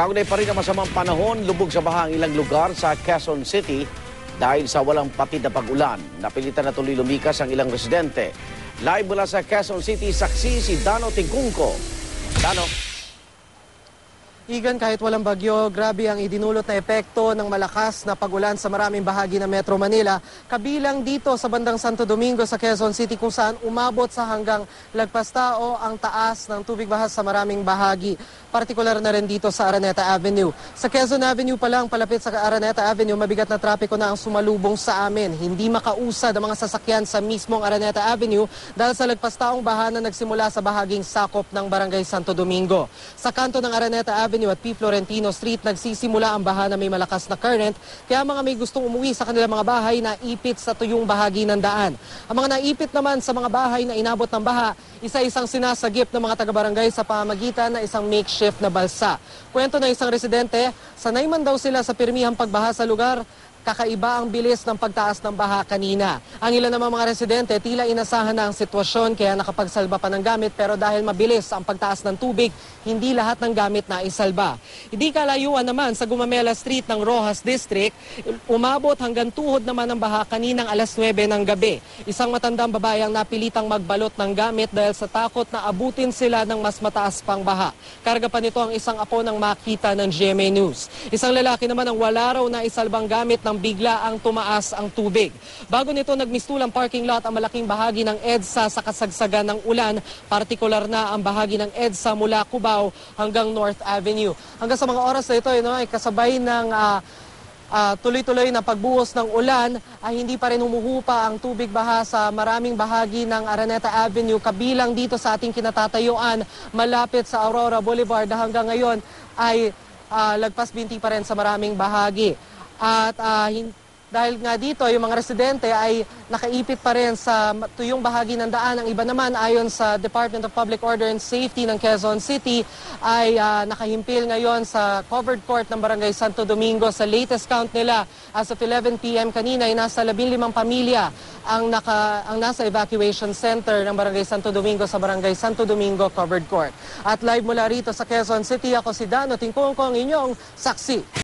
Kaugnay pa rin ang masamang panahon, lubog sa baha ang ilang lugar sa Quezon City dahil sa walang patid na pag-ulan. Napilitan na tuloy lumikas ang ilang residente. Live mula sa Quezon City, saksi si Dano Tingkungko. Dano. Igan, kahit walang bagyo, grabe ang idinulot na epekto ng malakas na pag-ulan sa maraming bahagi ng Metro Manila. Kabilang dito sa bandang Santo Domingo sa Quezon City kung saan umabot sa hanggang lagpas tao ang taas ng tubig bahas sa maraming bahagi. Partikular na rin dito sa Araneta Avenue. Sa Quezon Avenue pa lang, palapit sa Araneta Avenue, mabigat na trapiko na ang sumalubong sa amin. Hindi makausad ang mga sasakyan sa mismong Araneta Avenue dahil sa lagpas taong baha na nagsimula sa bahaging sakop ng Barangay Santo Domingo. Sa kanto ng Araneta Avenue at P. Florentino Street, nagsisimula ang baha na may malakas na current, kaya mga may gustong umuwi sa kanilang mga bahay na ipit sa tuyong bahagi ng daan. Ang mga naipit naman sa mga bahay na inabot ng baha, isa-isang sinasagip ng mga taga-barangay sa pamamagitan na isang makeshift na balsa. Kwento ng isang residente, sanay man daw sila sa pirmihang pagbaha sa lugar, kakaiba ang bilis ng pagtaas ng baha kanina. Ang ilan namang mga residente, tila inasahan na ang sitwasyon kaya nakapagsalba pa ng gamit, pero dahil mabilis ang pagtaas ng tubig, hindi lahat ng gamit na isalba. Hindi kalayuan naman sa Gumamela Street ng Rojas District, umabot hanggang tuhod naman ang baha kaninang alas 9 ng gabi. Isang matandang babae ang napilitang magbalot ng gamit dahil sa takot na abutin sila ng mas mataas pang baha. Karga pa nito ang isang apo ng makita ng GMA News. Isang lalaki naman ang wala raw na isalbang gamit nang bigla ang tumaas ang tubig. Bago nito nagmistulang parking lot ang malaking bahagi ng EDSA sa kasagsagan ng ulan, partikular na ang bahagi ng EDSA mula Cubao hanggang North Avenue. Hanggang sa mga oras na ito ay kasabay ng tuloy-tuloy na pagbuhos ng ulan ay hindi pa rin humuhupa ang tubig baha sa maraming bahagi ng Araneta Avenue, kabilang dito sa ating kinatatayuan malapit sa Aurora Boulevard na hanggang ngayon ay lagpas binti pa rin sa maraming bahagi. At dahil nga dito, yung mga residente ay nakaipit pa rin sa tuyong bahagi ng daan. Ang iba naman, ayon sa Department of Public Order and Safety ng Quezon City, ay nakahimpil ngayon sa covered court ng Barangay Santo Domingo. Sa latest count nila, as of 11 p.m. kanina, ay nasa 15 pamilya ang nasa evacuation center ng Barangay Santo Domingo sa Barangay Santo Domingo Covered Court. At live mula rito sa Quezon City, ako si Dano Tingkungko, ang inyong saksi.